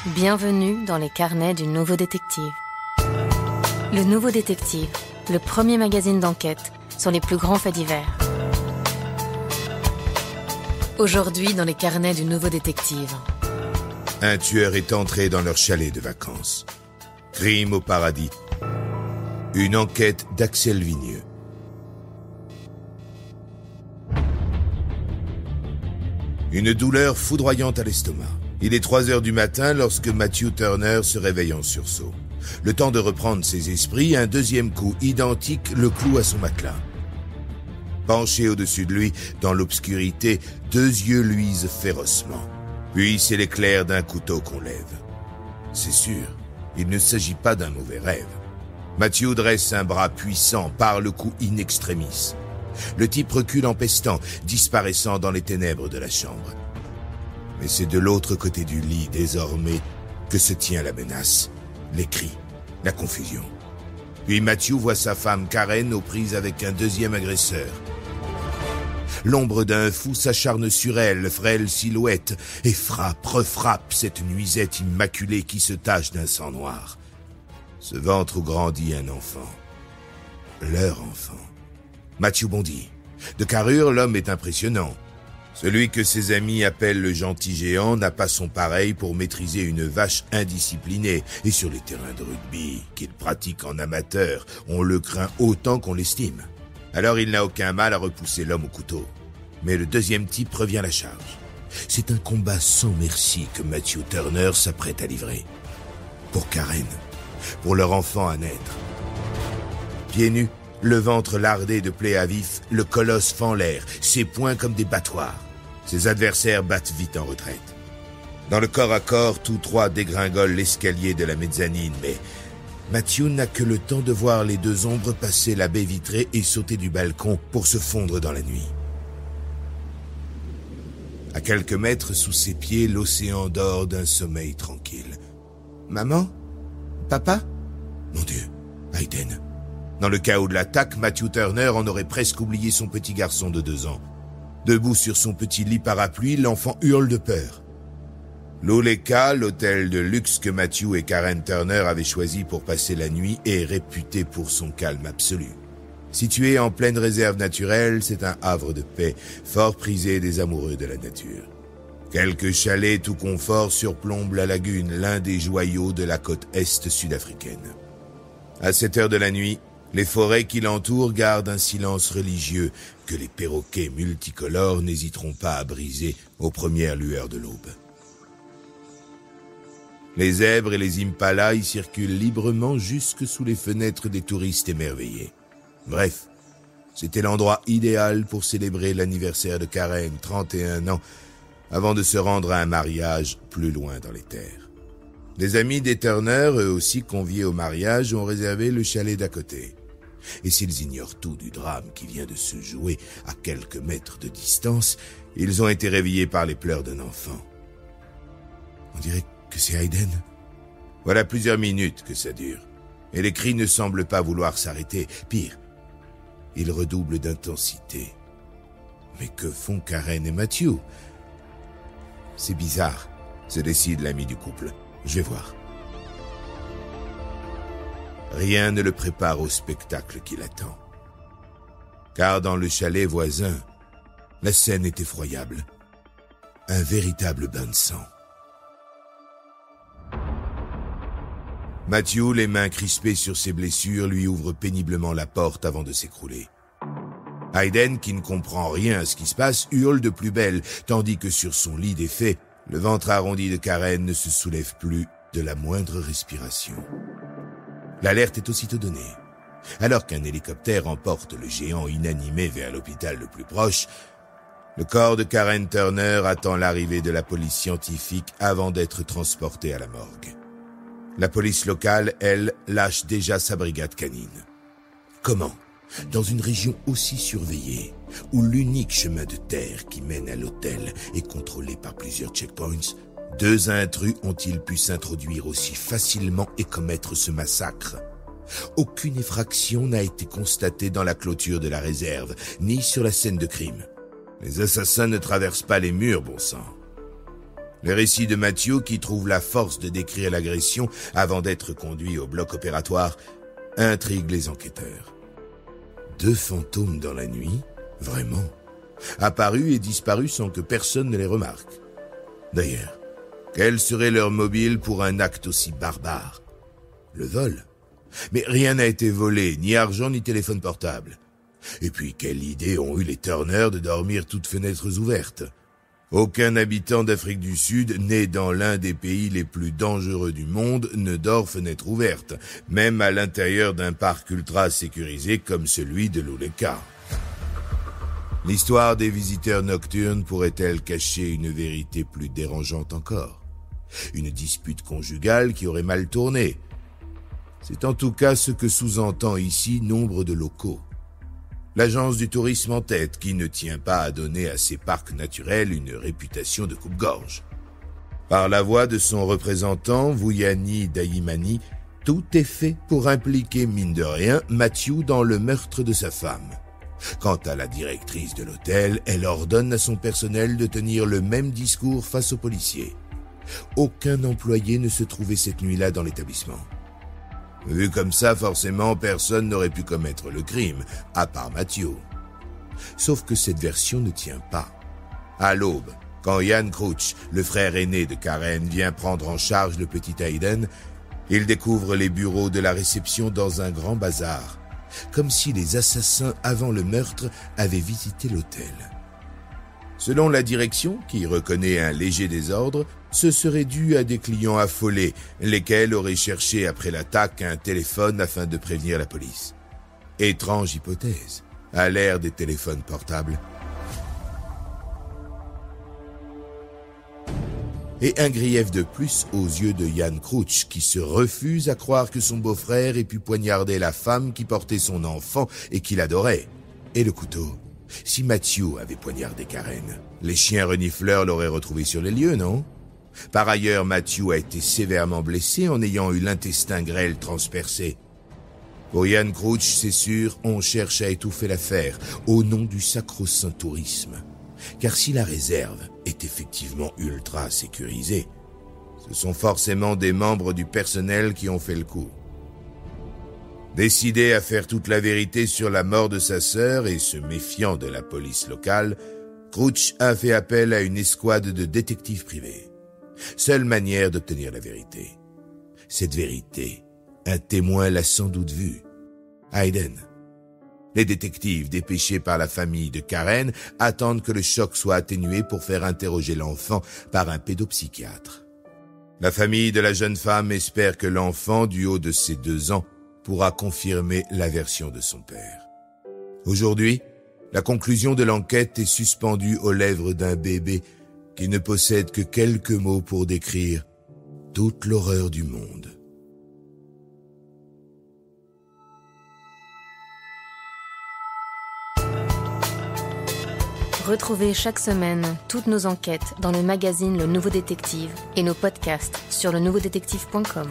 Bienvenue dans les carnets du Nouveau Détective. Le Nouveau Détective, le premier magazine d'enquête sur les plus grands faits divers. Aujourd'hui, dans les carnets du Nouveau Détective. Un tueur est entré dans leur chalet de vacances. Crime au paradis. Une enquête d'Axel Vigneux. Une douleur foudroyante à l'estomac. Il est 3 heures du matin lorsque Matthew Turner se réveille en sursaut. Le temps de reprendre ses esprits, un deuxième coup identique le cloue à son matelas. Penché au-dessus de lui, dans l'obscurité, 2 yeux luisent férocement. Puis c'est l'éclair d'un couteau qu'on lève. C'est sûr, il ne s'agit pas d'un mauvais rêve. Matthew dresse un bras puissant, part le coup in extremis. Le type recule en pestant, disparaissant dans les ténèbres de la chambre. Mais c'est de l'autre côté du lit, désormais, que se tient la menace, les cris, la confusion. Puis Matthew voit sa femme Karen aux prises avec un deuxième agresseur. L'ombre d'un fou s'acharne sur elle, frêle silhouette, et refrappe cette nuisette immaculée qui se tache d'un sang noir. Ce ventre où grandit un enfant. Leur enfant. Matthew bondit. De carrure, l'homme est impressionnant. Celui que ses amis appellent le gentil géant n'a pas son pareil pour maîtriser une vache indisciplinée. Et sur les terrains de rugby, qu'il pratique en amateur, on le craint autant qu'on l'estime. Alors il n'a aucun mal à repousser l'homme au couteau. Mais le deuxième type revient à la charge. C'est un combat sans merci que Matthew Turner s'apprête à livrer. Pour Karen, pour leur enfant à naître. Pieds nus, le ventre lardé de plaies à vif, le colosse fend l'air, ses poings comme des battoirs. Ses adversaires battent vite en retraite. Dans le corps à corps, tous trois dégringolent l'escalier de la mezzanine, mais Matthew n'a que le temps de voir les 2 ombres passer la baie vitrée et sauter du balcon pour se fondre dans la nuit. À quelques mètres sous ses pieds, l'océan dort d'un sommeil tranquille. Maman? Papa? Mon Dieu, Hayden. Dans le chaos de l'attaque, Matthew Turner en aurait presque oublié son petit garçon de 2 ans. Debout sur son petit lit parapluie, l'enfant hurle de peur. L'Oleka, l'hôtel de luxe que Matthew et Karen Turner avaient choisi pour passer la nuit, est réputé pour son calme absolu. Situé en pleine réserve naturelle, c'est un havre de paix, fort prisé des amoureux de la nature. Quelques chalets tout confort surplombent la lagune, l'un des joyaux de la côte est sud-africaine. À cette heure de la nuit, les forêts qui l'entourent gardent un silence religieux que les perroquets multicolores n'hésiteront pas à briser aux premières lueurs de l'aube. Les zèbres et les impalas y circulent librement jusque sous les fenêtres des touristes émerveillés. Bref, c'était l'endroit idéal pour célébrer l'anniversaire de Karen, 31 ans, avant de se rendre à un mariage plus loin dans les terres. Des amis des Turner, eux aussi conviés au mariage, ont réservé le chalet d'à côté. Et s'ils ignorent tout du drame qui vient de se jouer à quelques mètres de distance, ils ont été réveillés par les pleurs d'un enfant. On dirait que c'est Hayden. Voilà plusieurs minutes que ça dure. Et les cris ne semblent pas vouloir s'arrêter. Pire, ils redoublent d'intensité. Mais que font Karen et Matthew? C'est bizarre, se décide l'ami du couple. Je vais voir. Rien ne le prépare au spectacle qui l'attend. Car dans le chalet voisin, la scène est effroyable. Un véritable bain de sang. Matthew, les mains crispées sur ses blessures, lui ouvre péniblement la porte avant de s'écrouler. Hayden, qui ne comprend rien à ce qui se passe, hurle de plus belle, tandis que sur son lit défait, le ventre arrondi de Karen ne se soulève plus de la moindre respiration. L'alerte est aussitôt donnée. Alors qu'un hélicoptère emporte le géant inanimé vers l'hôpital le plus proche, le corps de Karen Turner attend l'arrivée de la police scientifique avant d'être transporté à la morgue. La police locale, elle, lâche déjà sa brigade canine. Comment, dans une région aussi surveillée, où l'unique chemin de terre qui mène à l'hôtel est contrôlé par plusieurs checkpoints, 2 intrus ont-ils pu s'introduire aussi facilement et commettre ce massacre? Aucune effraction n'a été constatée dans la clôture de la réserve, ni sur la scène de crime. Les assassins ne traversent pas les murs, bon sang. Le récit de Matthew, qui trouve la force de décrire l'agression avant d'être conduit au bloc opératoire, intrigue les enquêteurs. 2 fantômes dans la nuit, vraiment, apparus et disparus sans que personne ne les remarque. D'ailleurs, quel serait leur mobile pour un acte aussi barbare? Le vol? Mais rien n'a été volé, ni argent ni téléphone portable. Et puis, quelle idée ont eu les Turner de dormir toutes fenêtres ouvertes? Aucun habitant d'Afrique du Sud, né dans l'un des pays les plus dangereux du monde, ne dort fenêtre ouverte, même à l'intérieur d'un parc ultra sécurisé comme celui de Luleka. L'histoire des visiteurs nocturnes pourrait-elle cacher une vérité plus dérangeante encore? Une dispute conjugale qui aurait mal tourné? C'est en tout cas ce que sous-entend ici nombre de locaux. L'agence du tourisme en tête, qui ne tient pas à donner à ses parcs naturels une réputation de coupe-gorge. Par la voix de son représentant, Vuyani Dayimani, tout est fait pour impliquer, mine de rien, Matthew dans le meurtre de sa femme. Quant à la directrice de l'hôtel, elle ordonne à son personnel de tenir le même discours face aux policiers. Aucun employé ne se trouvait cette nuit-là dans l'établissement. Vu comme ça, forcément, personne n'aurait pu commettre le crime, à part Matthew. Sauf que cette version ne tient pas. À l'aube, quand Jan Crouch, le frère aîné de Karen, vient prendre en charge le petit Hayden, il découvre les bureaux de la réception dans un grand bazar, comme si les assassins avant le meurtre avaient visité l'hôtel. Selon la direction, qui reconnaît un léger désordre, ce serait dû à des clients affolés, lesquels auraient cherché après l'attaque un téléphone afin de prévenir la police. Étrange hypothèse, à l'ère des téléphones portables. Et un grief de plus aux yeux de Jan Crouch, qui se refuse à croire que son beau-frère ait pu poignarder la femme qui portait son enfant et qu'il adorait. Et le couteau. Si Matthew avait poignardé Karen, les chiens renifleurs l'auraient retrouvé sur les lieux, non? Par ailleurs, Matthew a été sévèrement blessé en ayant eu l'intestin grêle transpercé. Pour Jan Crouch, c'est sûr, on cherche à étouffer l'affaire, au nom du sacro-saint tourisme. Car si la réserve est effectivement ultra sécurisée, ce sont forcément des membres du personnel qui ont fait le coup. Décidé à faire toute la vérité sur la mort de sa sœur et se méfiant de la police locale, Crouch a fait appel à une escouade de détectives privés. Seule manière d'obtenir la vérité. Cette vérité, un témoin l'a sans doute vue. Hayden. Les détectives dépêchés par la famille de Karen attendent que le choc soit atténué pour faire interroger l'enfant par un pédopsychiatre. La famille de la jeune femme espère que l'enfant, du haut de ses 2 ans, pourra confirmer la version de son père. Aujourd'hui, la conclusion de l'enquête est suspendue aux lèvres d'un bébé qui ne possède que quelques mots pour décrire toute l'horreur du monde. Retrouvez chaque semaine toutes nos enquêtes dans le magazine Le Nouveau Détective et nos podcasts sur lenouveaudétective.com.